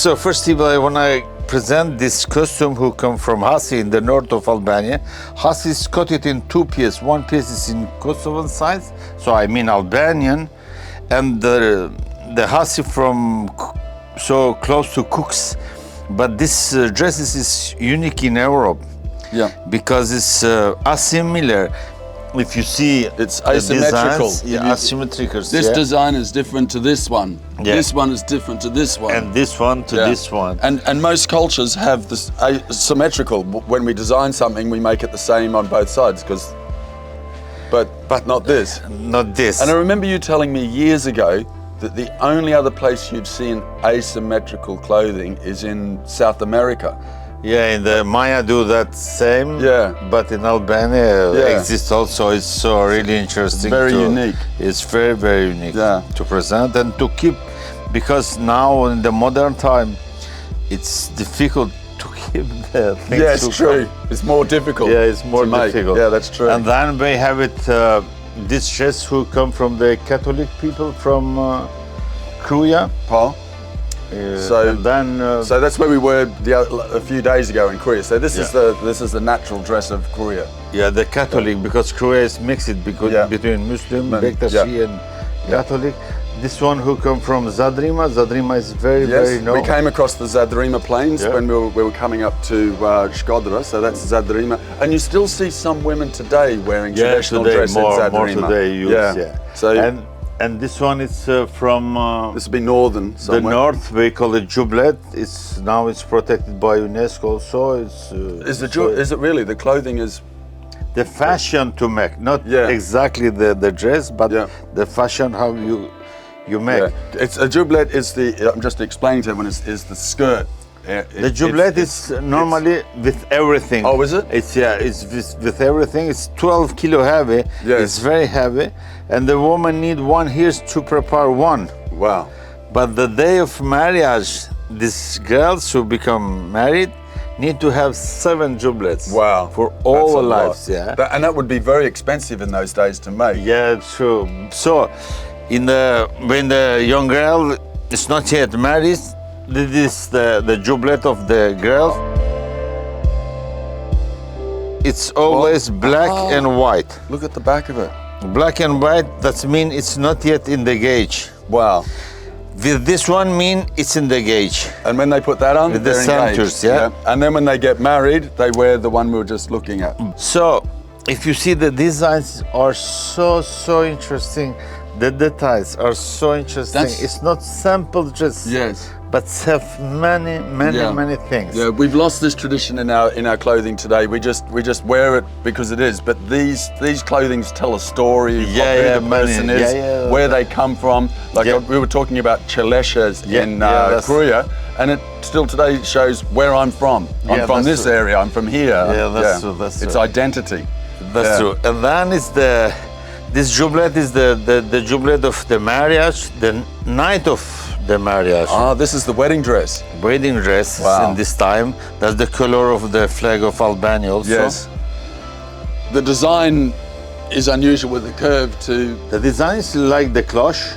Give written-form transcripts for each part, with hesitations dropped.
So first of all, I want to present this costume who come from Hasi in the north of Albania. Hasi is cut it in two pieces. One piece is in Kosovan side, so I mean Albanian, and the Hasi from so close to Cooks. But this dress is unique in Europe. Yeah. Because it's asimilar. If you see, it's asymmetrical. Asymmetrical. This design is different to this one. Yeah. This one is different to this one. And this one to this one. And most cultures have this symmetrical. When we design something, we make it the same on both sides, but not this. Not this. And I remember you telling me years ago that the only other place you'd seen asymmetrical clothing is in South America. Yeah, in the Maya do that same. Yeah. But in Albania exists also. It's so really interesting. Very unique. It's very, very unique to present and to keep, because now in the modern time, it's difficult to keep the things. Yeah, it's true. It's more difficult. Yeah, it's more difficult. Yeah, that's true. And then we have it, this dress who come from the Catholic people from Kruja. Paul? So that's where we were a few days ago in Korea. So this is the natural dress of Korea. Yeah, the Catholic, because Korea is mixed between Muslim, Bektashi and Catholic. This one who come from Zadrima. Zadrima is very known. We came across the Zadrima plains when we were coming up to Shkodra. So that's Zadrima, and you still see some women today wearing traditional dress in Zadrima. More today, So. And this one is from this would be northern somewhere. The north. We call it jubleta. It's protected by UNESCO. So it's. Is it really? The clothing is. The fashion to make, not exactly the dress, but the fashion how you make. Yeah. It's a jubleta is the. I'm just explaining to everyone is the skirt. The jubleta is normally with everything. Oh, is it? It's with everything. It's 12 kilo heavy. Yes. It's very heavy, and the woman need 1 year to prepare one. Wow. But the day of marriage, these girls who become married need to have 7 jubletas. Wow. For all their lives. And that would be very expensive in those days to make. Yeah, true. So, when the young girl is not yet married, this is the jubleta of the girl. It's always black and white. Look at the back of it. Black and white, that means it's not yet in the gauge. Wow. With this one mean it's in the gauge. And when they put that on, with the centers, And then when they get married, they wear the one we were just looking at. So, if you see, the designs are so interesting. The details are so interesting. It's not simple just. Yes. But have many things. Yeah, we've lost this tradition in our clothing today. We just wear it because it is. But these clothings tell a story of who the person is, where they come from. Like we were talking about chaleshas in Korea, and it still today shows where I'm from. I'm from this area. I'm from here. Yeah, that's true. That's it's true. Identity. That's true. And then is this jubleta is the jubleta of the marriage, the night of the marriage. Ah, this is the wedding dress. Wedding dress in this time. That's the color of the flag of Albania also. Yes. The design is unusual with the curve too. The design is like the cloche.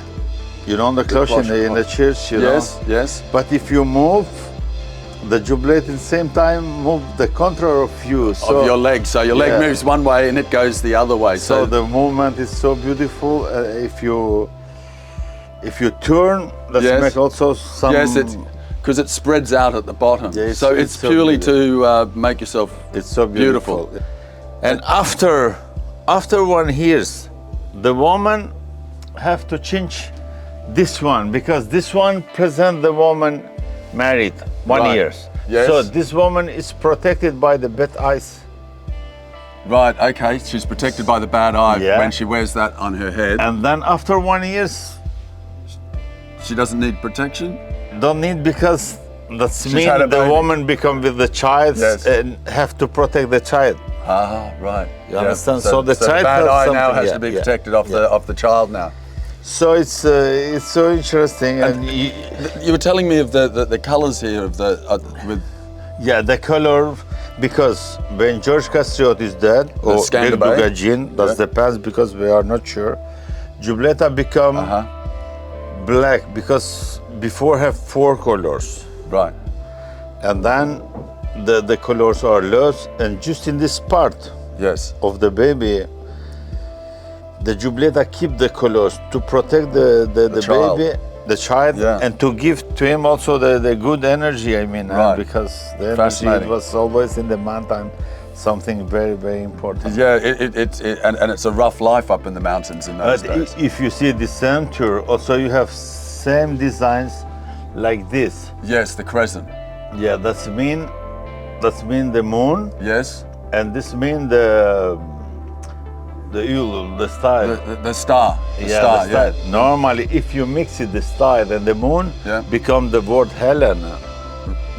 You know, the cloche in the church, you know. Yes. But if you move the jubleta at the same time, move the contrary of you. So, of your leg. So your leg moves one way and it goes the other way. So the movement is so beautiful. If you turn, let's make also some. Yes, because it spreads out at the bottom. Yeah, so it's purely to make yourself. It's so beautiful. And after 1 year, the woman have to change this one, because this one present the woman married 1 year. Yes. So this woman is protected by the bad eyes. Right, okay, she's protected by the bad eye when she wears that on her head. And then after 1 year, she doesn't need protection? Don't need, because that's mean the woman become with the child and have to protect the child. Ah, right. You understand? So the child bad eye now has to be protected off the child now. So it's so interesting. And you were telling me of the colors here of the color, because when George Castriot is dead, or Gagin, that's the past, because we are not sure. Jubleta become black, because before have 4 colors. Right. And then the colors are lost, and just in this part Yes. of the baby, the jubleta keep the colors to protect the child. baby, the child, Yeah. and to give to him also the good energy. I mean, Right. because the energy Fascinating. was always in the mountain, something very, very important. Yeah, and it's a rough life up in the mountains in those But days. if you see the center, also you have same designs like this. Yes, the crescent. Yeah, that's mean the moon, Yes. and this mean the Yule, the star. The star. The star, the star. Normally, if you mix it, the star and the moon Yeah. become the word Helen.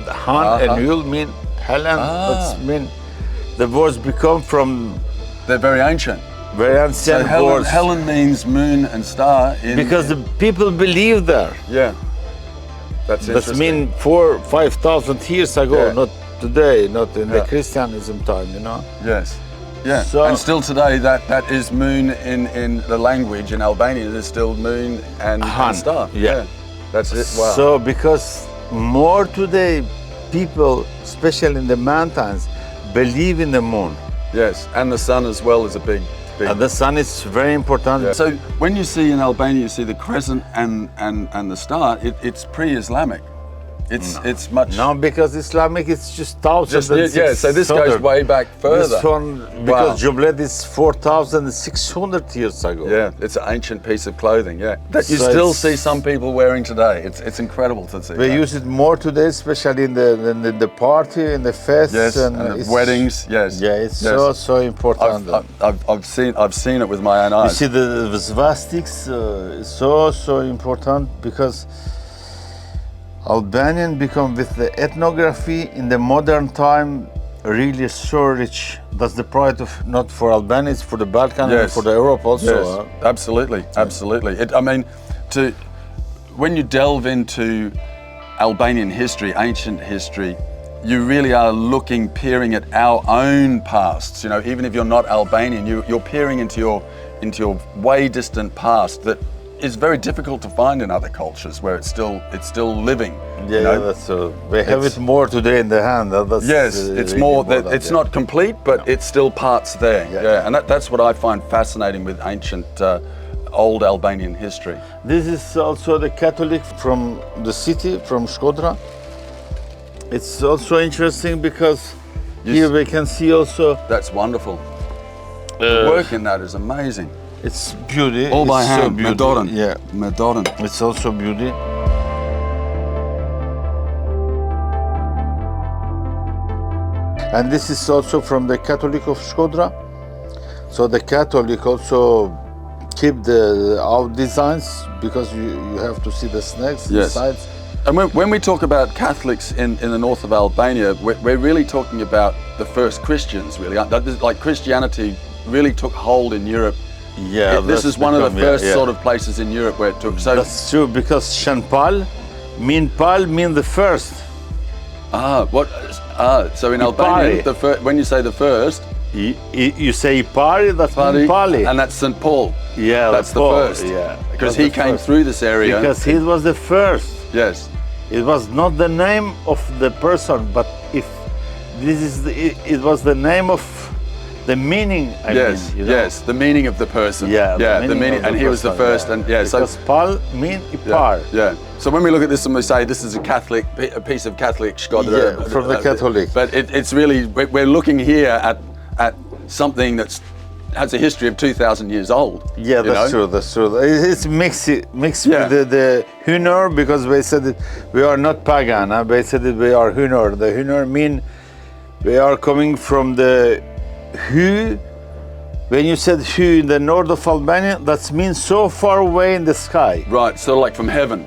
The Han and Yule mean Helen. Ah. That's mean the words become from They're very ancient. very So ancient Helen, words. Helen means moon and star. Because the people believe there. Yeah. That's That's interesting. mean 4,000-5,000 years ago, Yeah. not today, not in the Yeah. Christianism time, you know. Yes. Yeah. So- and still today, that is moon in the language in Albanian. It is still moon and Han. star. Yeah. That's it. Wow. So because more today, people, especially in the mountains, believe in the moon. yes, and the sun as well is a big. And the sun is very important. Yeah. So when you see in Albania, you see the crescent and the star. It's pre-Islamic. It's much. No, because Islamic is just thousands. Yeah. So this goes way back further. This one, because Jublet is 4,600 years ago. Yeah, it's an ancient piece of clothing. Yeah, that you So still it's- see some people wearing today. It's incredible to see. We that. use it more today, especially in the party, in the fests, Yes, and it's- the weddings. Yes. Yeah, it's Yes. so important. I've seen it with my own You eyes. see, the swastiks is so important because Albanian become with the ethnography in the modern time really so rich. That's the pride of not for Albania, it's for the Balkan and Yes. for the Europe also. Yes, absolutely, absolutely. I mean, when you delve into Albanian history, ancient history, you really are peering at our own pasts. You know, even if you're not Albanian, you're peering into your way distant past that is very difficult to find in other cultures where it's still living. Yeah, you know? that's we have it more today in the hand. That's Yes, it's really more important, that it's yeah. not complete, but it's still parts there. Yeah. Yeah, and that's what I find fascinating with ancient, old Albanian history. This is also the Catholic from the city, from Shkodra. It's also interesting because here we can see also That's wonderful. The work in that is amazing. it's beauty. All by it's hand, so beauty. Medoran. Yeah, Medoran. it's also beauty. And this is also from the Catholic of Shkodra. So the Catholic also keep our designs because you have to see the snakes Yes. inside. And when we talk about Catholics in the north of Albania, we're really talking about the first Christians, really. Like Christianity really took hold in Europe. Yeah, This is one of the first sort of places in Europe where it took. So That's true because Shanpal mean the first. So in Albania, Ipari. when you say the first, You say Ipari, that's mean Pali. and that's St. Paul. Yeah, That's the Paul, first. Yeah, Because that's he the came first. through this area. Because he was the first. Yes. It was not the name of the person, but if this is it was the name of the meaning. I Yes. mean, you know? Yes. The meaning of the person. Yeah, The meaning, of and the he was the person, first, yeah. and yeah. Because Pal mean Ipar. Yeah. So when we look at this and we say this is a piece of Catholic Shkodra, Yeah, from the Catholic. But it's really we're looking here at something that's has a history of 2,000 years old. Yeah, that's true. That's true. It's mixed Yeah. with the Hunor because we said that we are not pagan. Huh? We said that we are Hunor. The Hunor mean we are coming from the Hu. When you said Hu in the north of Albania, that means so far away in the sky. Right. So like from heaven.